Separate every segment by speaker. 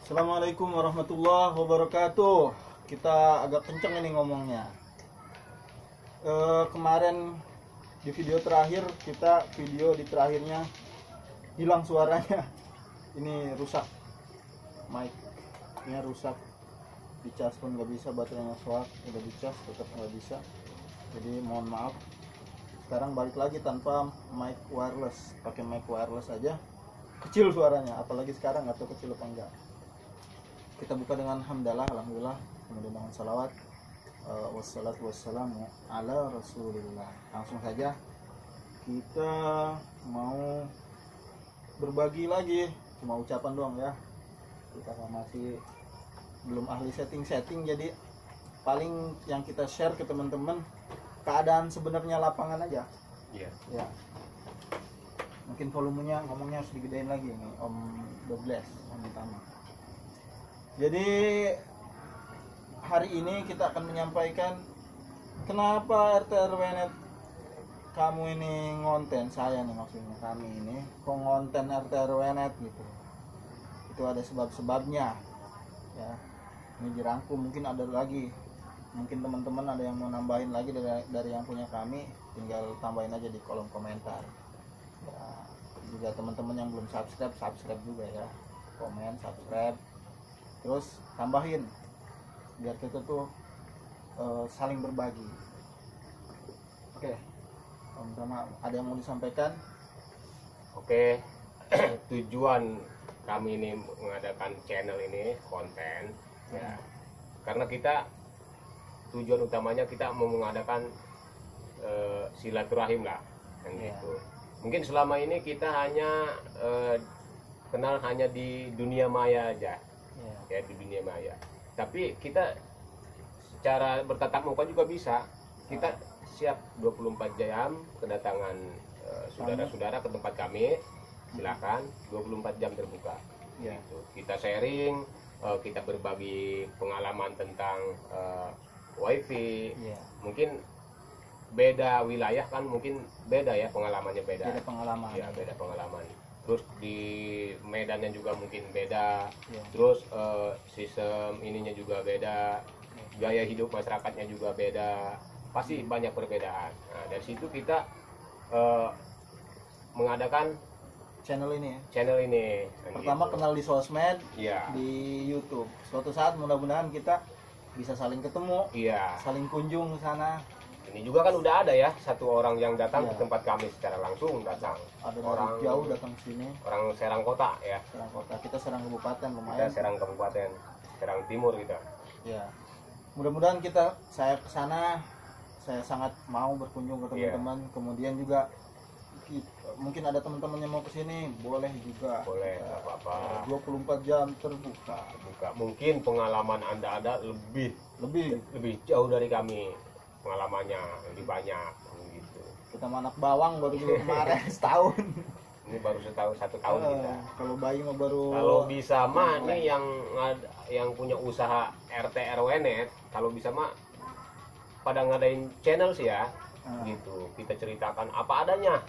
Speaker 1: Assalamualaikum warahmatullahi wabarakatuh. Kita agak kenceng ini ngomongnya. Kemarin di video terakhir video di terakhirnya hilang suaranya. Ini rusak, mic-nya rusak. Dicas pun nggak bisa, baterainya soak, udah dicas tetap nggak bisa. Jadi mohon maaf. Sekarang balik lagi tanpa mic wireless, pakai mic wireless aja. Kecil suaranya, apalagi sekarang nggak tahu kecil apa enggak. Kita buka dengan hamdalah, alhamdulillah, kemudian dengan salawat, wassalatu wassalamu ala rasulillah. Langsung saja kita mau berbagi lagi, cuma ucapan doang ya. Kita masih belum ahli setting, jadi paling yang kita share ke teman-teman keadaan sebenarnya lapangan aja.
Speaker 2: Iya.
Speaker 1: Ya. Mungkin volumenya ngomongnya harus digedein lagi nih, Om Douglas yang utama. Jadi hari ini kita akan menyampaikan kenapa RT/RW-net kamu ini ngonten, saya nih maksudnya kami ini kok ngonten RT/RW-net gitu. Itu ada sebab-sebabnya ya. Ini dirangkum, mungkin ada lagi, mungkin teman-teman ada yang mau nambahin lagi dari yang punya kami, tinggal tambahin aja di kolom komentar ya. Juga teman-teman yang belum subscribe juga ya, komen, subscribe, terus tambahin biar kita tuh saling berbagi. Oke, sama ada yang mau disampaikan?
Speaker 2: Oke. Tujuan kami ini mengadakan channel ini konten ya, karena kita tujuan utamanya kita mau mengadakan silaturahim lah kan gitu. Mungkin selama ini kita hanya kenal hanya di dunia maya aja ya, di dunia maya. Tapi kita secara bertatap muka juga bisa. Kita siap 24 jam kedatangan saudara-saudara ke tempat kami. Silakan, 24 jam terbuka.
Speaker 1: Ya.
Speaker 2: Gitu. Kita sharing, kita berbagi pengalaman tentang wifi.
Speaker 1: Ya.
Speaker 2: Mungkin beda wilayah kan, mungkin beda ya pengalamannya, beda
Speaker 1: pengalaman
Speaker 2: ya, beda pengalaman. Terus di medannya juga mungkin beda
Speaker 1: ya.
Speaker 2: Terus sistem ininya juga beda, gaya hidup masyarakatnya juga beda, pasti banyak perbedaan. Nah, dari situ kita mengadakan
Speaker 1: channel ini
Speaker 2: gitu.
Speaker 1: pertama kenal di sosmed
Speaker 2: ya.
Speaker 1: Di YouTube. Suatu saat mudah-mudahan kita bisa saling ketemu,
Speaker 2: Iya.
Speaker 1: saling kunjung ke sana.
Speaker 2: Ini juga kan udah ada ya satu orang yang datang
Speaker 1: Iya.
Speaker 2: ke tempat kami secara langsung datang.
Speaker 1: Ada
Speaker 2: Orang
Speaker 1: dari jauh datang ke sini.
Speaker 2: Orang Serang Kota ya.
Speaker 1: Serang Kota, kita Serang Kabupaten
Speaker 2: Kita
Speaker 1: lumayan.
Speaker 2: Serang Kabupaten, Serang Timur kita.
Speaker 1: Ya. Mudah-mudahan saya ke sana, saya sangat mau berkunjung ke teman-teman. Kemudian juga mungkin ada teman-teman yang mau ke sini, boleh juga.
Speaker 2: Boleh, nggak apa-apa.
Speaker 1: 24 jam terbuka.
Speaker 2: Mungkin pengalaman Anda ada lebih jauh dari kami. Pengalamannya lebih banyak gitu.
Speaker 1: Kita anak bawang baru juga kemarin setahun.
Speaker 2: Ini baru satu tahun kita.
Speaker 1: Kalau bayi mah baru.
Speaker 2: Kalau bisa mah nih yang punya usaha RT/RW-net, kalau bisa mah pada ngadain channel sih ya. Gitu. Kita ceritakan apa adanya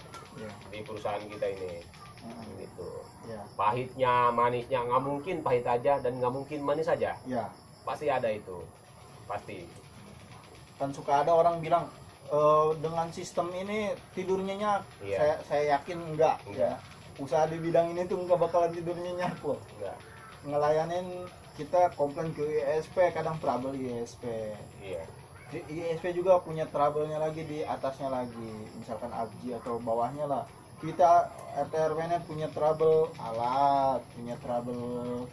Speaker 2: di perusahaan kita ini. Gitu.
Speaker 1: Ya.
Speaker 2: Pahitnya, manisnya, nggak mungkin pahit aja dan nggak mungkin manis aja.
Speaker 1: Ya.
Speaker 2: Pasti ada itu. Pasti.
Speaker 1: Kan suka ada orang bilang dengan sistem ini tidur nyenyak.
Speaker 2: Iya.
Speaker 1: Saya yakin enggak. Ya. Usaha di bidang ini tuh enggak bakalan tidur nyenyak kok.
Speaker 2: Enggak.
Speaker 1: Ngelayanin kita komplain ke ISP, kadang trouble ISP.
Speaker 2: Iya.
Speaker 1: Di ISP juga punya trouble-nya lagi, di atasnya lagi, misalkan ABG atau bawahnya lah. Kita RT/RW-net punya trouble alat, punya trouble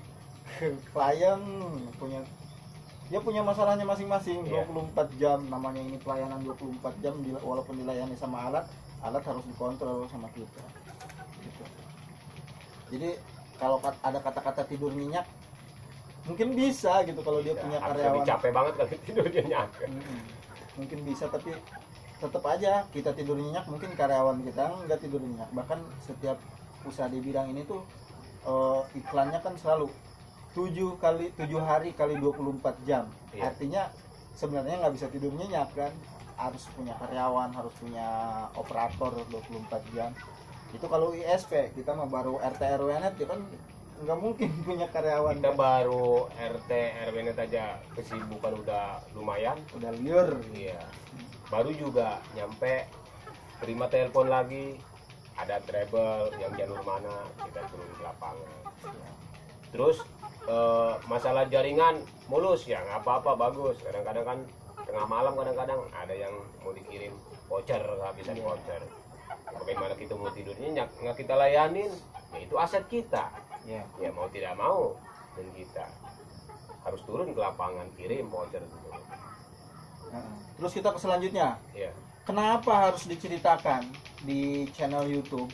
Speaker 1: klien, punya masalahnya masing-masing. 24 jam, namanya ini pelayanan 24 jam, walaupun dilayani sama alat harus dikontrol sama kita gitu. Jadi kalau ada kata-kata tidur nyenyak mungkin bisa gitu kalau dia punya karyawan.
Speaker 2: Capek banget kali tidur nyenyak.
Speaker 1: Mungkin bisa, tapi tetap aja kita tidur nyenyak, mungkin karyawan kita nggak tidur nyenyak. Bahkan setiap usaha di bidang ini tuh iklannya kan selalu 7 hari kali 24 jam.
Speaker 2: Iya.
Speaker 1: Artinya sebenarnya nggak bisa tidur nyenyak kan, harus punya karyawan, harus punya operator 24 jam. Itu kalau ISP, kita mah baru RT/RW-net ya kan nggak mungkin punya karyawan.
Speaker 2: Kita baru RT RW net aja kesibukan udah lumayan.
Speaker 1: Udah liur.
Speaker 2: Iya. Baru juga nyampe terima telepon lagi, ada trouble yang jalur mana, kita turun ke lapangan. Terus masalah jaringan mulus ya, nggak apa-apa, bagus. Kadang-kadang kan tengah malam kadang-kadang ada yang mau dikirim voucher, kehabisan voucher. Bagaimana kita mau tidurnya nggak kita layanin, ya itu aset kita. Ya mau tidak mau, dan kita harus turun ke lapangan kirim voucher gitu.
Speaker 1: Terus kita ke selanjutnya.
Speaker 2: Ya.
Speaker 1: Kenapa harus diceritakan di channel YouTube?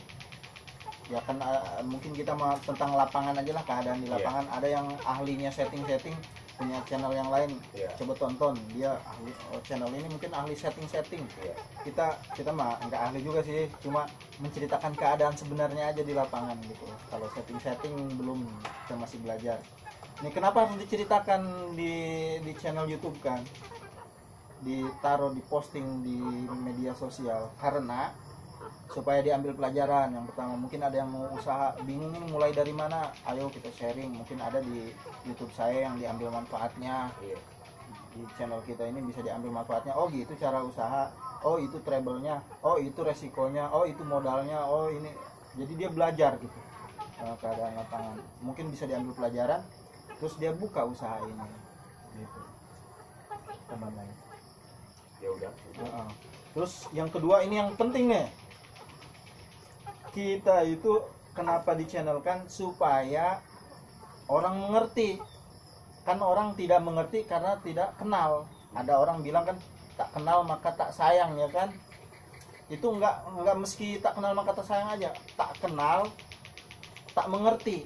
Speaker 1: Ya kan mungkin kita mau tentang lapangan aja lah, keadaan di lapangan. Ada yang ahlinya setting-setting, punya channel yang lain. Coba tonton, dia ahli channel ini mungkin ahli setting-setting. Kita mah nggak ahli juga sih, cuma menceritakan keadaan sebenarnya aja di lapangan gitu. Kalau setting-setting belum, kita masih belajar. Ini kenapa harus diceritakan di channel YouTube kan? Ditaruh, diposting di media sosial karena supaya diambil pelajaran. Yang pertama, mungkin ada yang mau usaha bingung nih mulai dari mana, ayo kita sharing. Mungkin ada di YouTube saya yang diambil manfaatnya. Di channel kita ini bisa diambil manfaatnya. Oh gitu cara usaha, oh itu trouble-nya, oh itu resikonya, oh itu modalnya, oh ini. Jadi dia belajar gitu keadaan lapangan. Mungkin bisa diambil pelajaran, terus dia buka usaha ini gitu. Teman-teman.
Speaker 2: Ya udah.
Speaker 1: Terus yang kedua ini yang penting nih, kita itu kenapa dichannelkan supaya orang mengerti. Kan orang tidak mengerti karena tidak kenal. Ada orang bilang kan tak kenal maka tak sayang, ya kan? Itu enggak meski tak kenal maka tak sayang aja. Tak kenal tak mengerti.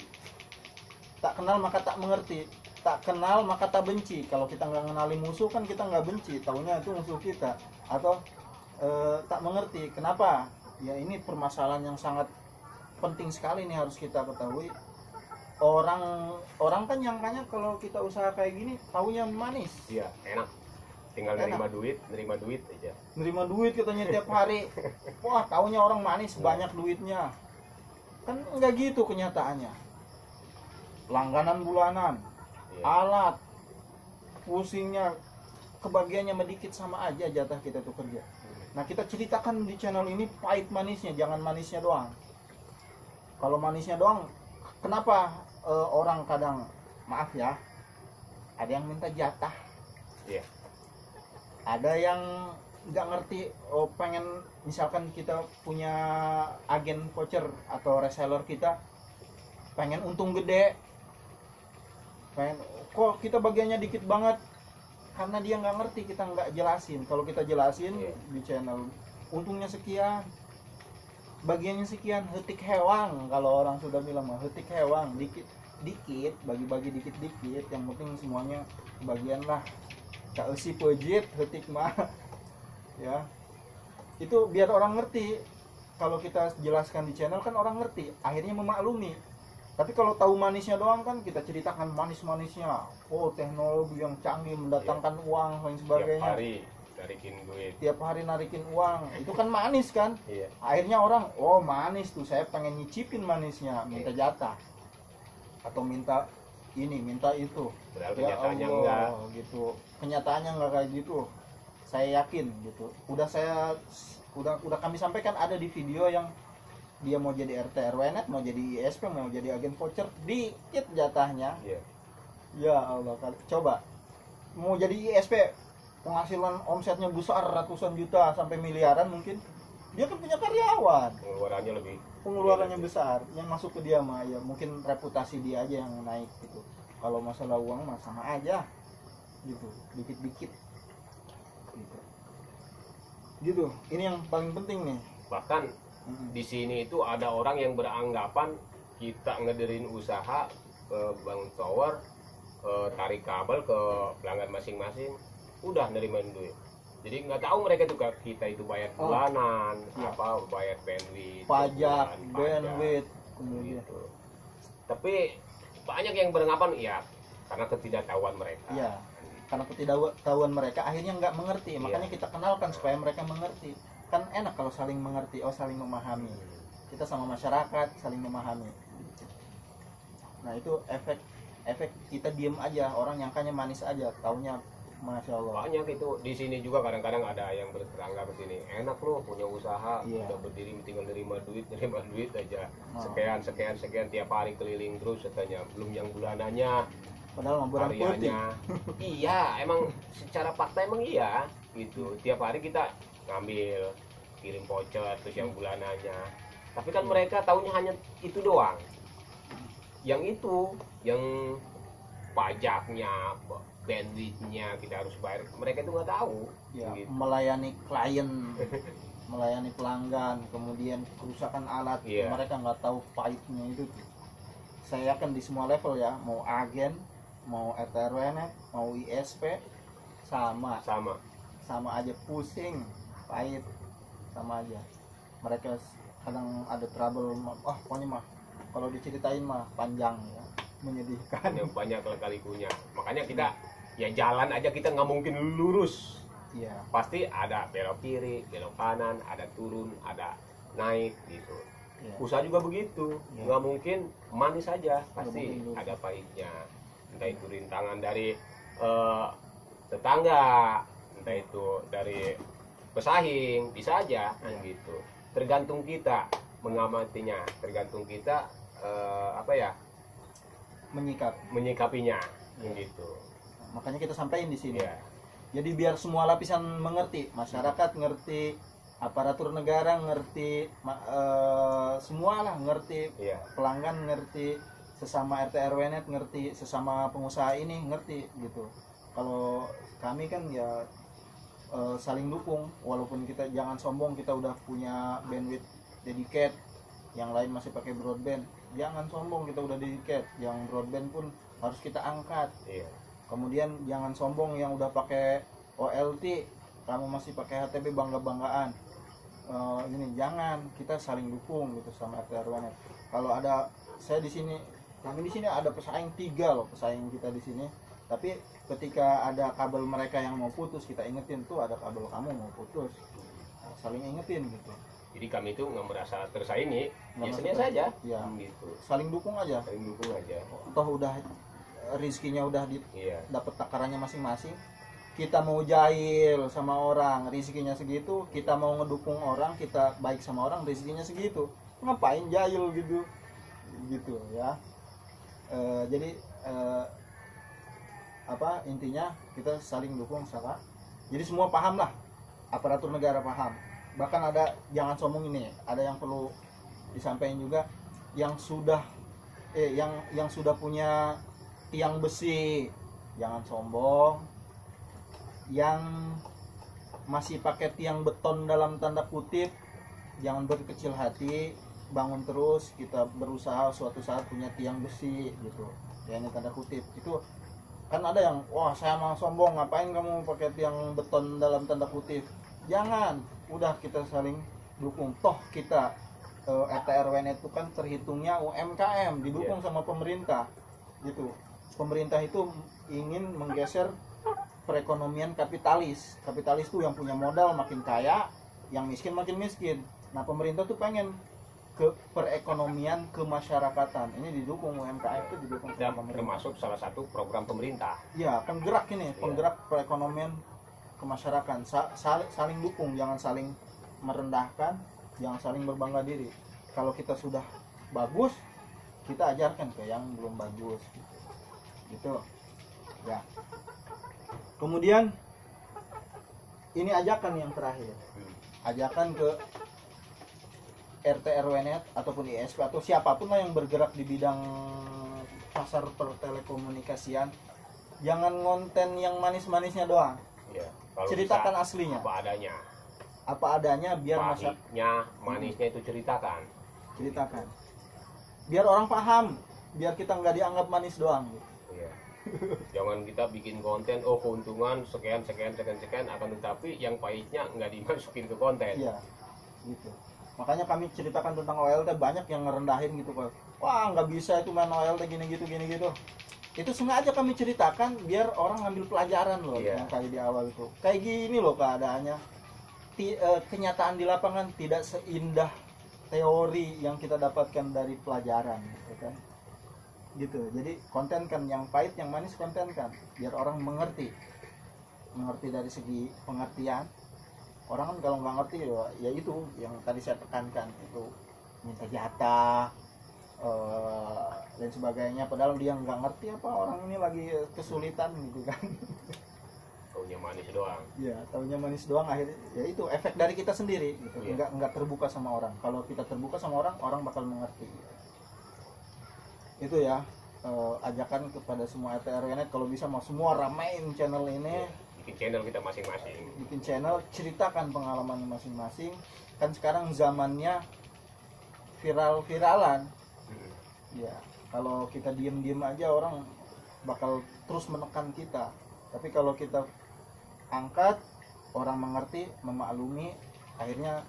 Speaker 1: Tak kenal maka tak mengerti. Tak kenal maka tak benci. Kalau kita nggak kenali musuh kan kita nggak benci, taunya itu musuh kita. Atau tak mengerti. Kenapa? Ya ini permasalahan yang sangat penting sekali nih, harus kita ketahui. Orang kan nyangkanya kalau kita usaha kayak gini taunya manis.
Speaker 2: Iya, enak. Tinggal nerima duit aja.
Speaker 1: Nerima duit katanya tiap hari. Wah, taunya orang manis, banyak duitnya. Kan nggak gitu kenyataannya. Langganan bulanan, alat, pusingnya, kebagiannya sedikit, sama aja jatah kita tuh kerja. Nah, kita ceritakan di channel ini pahit manisnya, jangan manisnya doang. Kalau manisnya doang, kenapa orang kadang, maaf ya, ada yang minta jatah. Ada yang nggak ngerti, pengen misalkan kita punya agen voucher atau reseller, kita pengen untung gede, kok kita bagiannya dikit banget, karena dia nggak ngerti, kita nggak jelasin. Kalau kita jelasin di channel, untungnya sekian, bagiannya sekian, hetik hewang. Kalau orang sudah bilang mah hetik hewang, dikit bagi-bagi dikit-dikit, yang penting semuanya bagian lah. Kak usi pejit hetik mah ya, itu biar orang ngerti. Kalau kita jelaskan di channel kan orang ngerti, akhirnya memaklumi. Tapi kalau tahu manisnya doang kan kita ceritakan manis-manisnya, teknologi yang canggih mendatangkan uang dan sebagainya. Tiap hari narikin uang, itu kan manis kan. Akhirnya orang, manis tuh, saya pengen nyicipin manisnya, minta jatah atau minta ini, minta itu.
Speaker 2: Padahal
Speaker 1: Ya
Speaker 2: kenyataannya
Speaker 1: Allah,
Speaker 2: enggak
Speaker 1: gitu. Kenyataannya enggak kayak gitu. Saya yakin gitu. Udah kami sampaikan, ada di video yang dia mau jadi RT RW net, mau jadi ISP, mau jadi agen voucher, dikit jatahnya. Ya Allah, coba mau jadi ISP, penghasilan omsetnya besar ratusan juta sampai miliaran mungkin, dia kan punya karyawan, pengeluarannya besar, yang masuk ke dia mah ya mungkin reputasi dia aja yang naik gitu. Kalau masalah uang mah sama aja gitu, dikit-dikit gitu. Ini yang paling penting nih.
Speaker 2: Bahkan di sini itu ada orang yang beranggapan kita ngederin usaha, bangun tower, tarik kabel ke pelanggan masing-masing, udah nerimain duit. Jadi nggak tahu mereka tuh kita itu bayar bulanan, bayar bandwidth,
Speaker 1: pajak, bandwidth, kemudian.
Speaker 2: Gitu. Tapi banyak yang beranggapan karena ketidaktahuan mereka.
Speaker 1: Iya, karena ketidaktahuan mereka akhirnya nggak mengerti. Makanya kita kenalkan supaya mereka mengerti. Kan enak kalau saling mengerti, saling memahami. Kita sama masyarakat saling memahami. Nah itu efek kita diem aja, orang nyangkanya manis aja, taunya masya Allah.
Speaker 2: Banyak itu di sini juga kadang-kadang ada yang bertetangga ke sini, enak loh punya usaha,
Speaker 1: Iya.
Speaker 2: udah berdiri tinggal nerima duit aja,
Speaker 1: Oh.
Speaker 2: sekian tiap hari keliling terus katanya, belum yang bulanannya,
Speaker 1: Padahal mah barang putih.
Speaker 2: hariannya. Iya, emang secara fakta emang iya gitu. Tiap hari kita ngambil kirim voucher terus yang bulanannya. Tapi kan mereka taunya hanya itu doang. Yang itu, yang pajaknya, bandwidthnya kita harus bayar. Mereka itu nggak tahu.
Speaker 1: Ya,
Speaker 2: Gitu.
Speaker 1: melayani klien, melayani pelanggan, kemudian kerusakan alat,
Speaker 2: Iya.
Speaker 1: mereka nggak tahu pahitnya itu. Saya yakin di semua level ya, mau agen, mau RT/RW-net, mau ISP, sama
Speaker 2: Sama.
Speaker 1: aja pusing, pahit, sama aja. Mereka kadang ada trouble, pokoknya mah kalau diceritain mah panjang ya, menyedihkan.
Speaker 2: Yang banyak kali-kalikunya. Makanya kita ya jalan aja kita nggak mungkin lurus.
Speaker 1: Iya.
Speaker 2: Pasti ada belok kiri, belok kanan, ada turun, ada naik gitu.
Speaker 1: Iya.
Speaker 2: Usaha juga begitu,
Speaker 1: Ya.
Speaker 2: nggak mungkin manis saja,
Speaker 1: Nggak
Speaker 2: pasti
Speaker 1: mungkin lurus.
Speaker 2: ada pahitnya. Entah itu rintangan dari tetangga, entah itu dari pesaing, bisa aja kan
Speaker 1: Ya.
Speaker 2: gitu. Tergantung kita mengamatinya, tergantung kita menyikapinya,
Speaker 1: Ya.
Speaker 2: gitu.
Speaker 1: Makanya kita sampaikan di sini.
Speaker 2: Ya,
Speaker 1: Jadi biar semua lapisan mengerti, masyarakat ngerti, aparatur negara ngerti, semua lah ngerti,
Speaker 2: iya,
Speaker 1: pelanggan ngerti, sesama RT/RW-net ngerti, sesama pengusaha ini ngerti gitu. Kalau kami kan ya saling dukung, walaupun kita jangan sombong kita udah punya bandwidth dedicated, yang lain masih pakai broadband, jangan sombong kita udah dedicated, yang broadband pun harus kita angkat.
Speaker 2: iya.
Speaker 1: Kemudian jangan sombong yang udah pakai OLT, kamu masih pakai HTB bangga-banggaan. Ini jangan, kita saling dukung gitu sama RT/RW-net. Kalau ada saya di sini, kami di sini ada pesaing 3 loh, pesaing kita di sini. Tapi ketika ada kabel mereka yang mau putus, kita ingetin tuh ada kabel kamu mau putus. Nah, saling ingetin gitu.
Speaker 2: Jadi kami itu nggak merasa tersaingi,
Speaker 1: Nggak
Speaker 2: biasanya
Speaker 1: merasa
Speaker 2: saja,
Speaker 1: iya.
Speaker 2: gitu.
Speaker 1: Saling dukung aja.
Speaker 2: Saling dukung aja.
Speaker 1: Toh udah rizkinya udah
Speaker 2: Iya.
Speaker 1: dapat takarannya masing-masing. Kita mau jahil sama orang, rizkinya segitu. Kita mau ngedukung orang, kita baik sama orang, rizkinya segitu. Ngapain jahil gitu ya. Jadi intinya kita saling dukung sama. Jadi semua paham lah, aparatur negara paham. Bahkan ada, jangan sombong ini, ada yang perlu disampaikan juga, yang sudah punya tiang besi, jangan sombong. Yang masih pakai tiang beton dalam tanda kutip, jangan berkecil hati, bangun terus, kita berusaha suatu saat punya tiang besi gitu. Ya ini tanda kutip. Itu kan ada yang, wah saya mau sombong, ngapain kamu pakai tiang beton dalam tanda kutip. Jangan, udah kita saling dukung. Toh kita RT/RW-net itu kan terhitungnya UMKM, didukung sama pemerintah gitu. Pemerintah itu ingin menggeser perekonomian kapitalis. Kapitalis tuh yang punya modal makin kaya, yang miskin makin miskin. Nah pemerintah tuh pengen ke perekonomian kemasyarakatan. Ini didukung UMKM itu didukung
Speaker 2: Dan
Speaker 1: sama pemerintah.
Speaker 2: termasuk salah satu program pemerintah.
Speaker 1: Ya penggerak ini, penggerak perekonomian kemasyarakatan. Saling dukung, jangan saling merendahkan, jangan saling berbangga diri. Kalau kita sudah bagus, kita ajarkan ke yang belum bagus gitu ya. Kemudian ini ajakan yang terakhir, ajakan ke RT/RW-net ataupun ISP atau siapapun lah yang bergerak di bidang pasar pertelekomunikasian, jangan ngonten yang manis-manisnya doang,
Speaker 2: Ya, kalau
Speaker 1: ceritakan
Speaker 2: bisa,
Speaker 1: aslinya,
Speaker 2: apa adanya,
Speaker 1: biar masyarakat
Speaker 2: pahitnya, manisnya itu ceritakan.
Speaker 1: ceritakan, biar orang paham, biar kita nggak dianggap manis doang gitu.
Speaker 2: Iya. Jangan kita bikin konten, keuntungan sekian, akan tetapi yang pahitnya nggak dimasukin ke konten.
Speaker 1: Iya, gitu. Makanya kami ceritakan tentang OLT, banyak yang ngerendahin gitu kok. Wah nggak bisa itu main OLT gini gitu. Itu sengaja kami ceritakan biar orang ngambil pelajaran loh.
Speaker 2: Iya.
Speaker 1: Yang tadi di awal itu. Kayak gini loh keadaannya. Kenyataan di lapangan tidak seindah teori yang kita dapatkan dari pelajaran, gitu kan. gitu. Jadi kontenkan yang pahit yang manis, kontenkan biar orang mengerti dari segi pengertian. Orang kan kalau nggak ngerti ya itu yang tadi saya tekankan, itu minta jatah dan sebagainya, padahal dia nggak ngerti apa orang ini lagi kesulitan gitu kan.
Speaker 2: Taunya manis doang.
Speaker 1: Ya taunya manis doang, akhirnya ya itu efek dari kita sendiri gitu.
Speaker 2: Iya.
Speaker 1: Nggak terbuka sama orang. Kalau kita terbuka sama orang, orang bakal mengerti. Itu ya ajakan kepada semua RT/RW kalau bisa mau semua ramein channel ini.
Speaker 2: Bikin channel kita masing-masing.
Speaker 1: Bikin channel, ceritakan pengalaman masing-masing. Kan sekarang zamannya viral-viralan. Ya, kalau kita diem-diem aja orang bakal terus menekan kita. Tapi kalau kita angkat, orang mengerti, memaklumi, akhirnya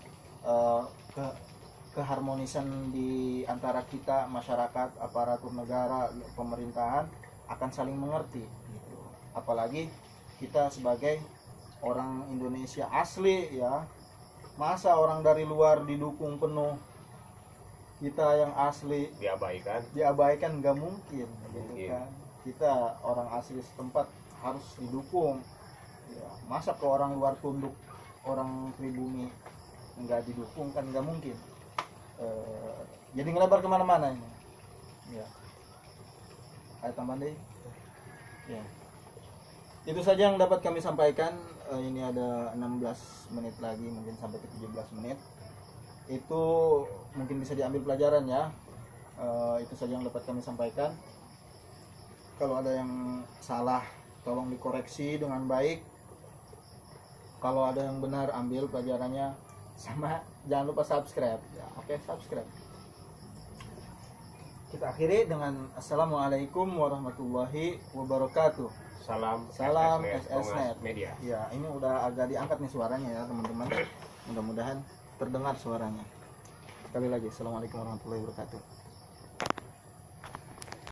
Speaker 1: keharmonisan di antara kita, masyarakat, aparatur negara, pemerintahan akan saling mengerti gitu. Apalagi kita sebagai orang Indonesia asli ya, masa orang dari luar didukung penuh, kita yang asli diabaikan nggak mungkin gitu kan. Kita orang asli setempat harus didukung ya. Masa ke orang luar tunduk, orang pribumi nggak didukung kan nggak mungkin. Jadi ngelebar kemana-mana ini ya. Ayo tambahan deh ya. Itu saja yang dapat kami sampaikan. Ini ada 16 menit lagi, mungkin sampai ke 17 menit. Itu mungkin bisa diambil pelajaran ya. Itu saja yang dapat kami sampaikan. Kalau ada yang salah tolong dikoreksi dengan baik. Kalau ada yang benar ambil pelajarannya, sama jangan lupa subscribe ya. Oke, subscribe. Kita akhiri dengan assalamualaikum warahmatullahi wabarakatuh.
Speaker 2: Salam
Speaker 1: SSNet
Speaker 2: Media.
Speaker 1: Ya, ini udah agak diangkat nih suaranya ya teman-teman. Mudah-mudahan terdengar suaranya. Sekali lagi, assalamualaikum warahmatullahi wabarakatuh.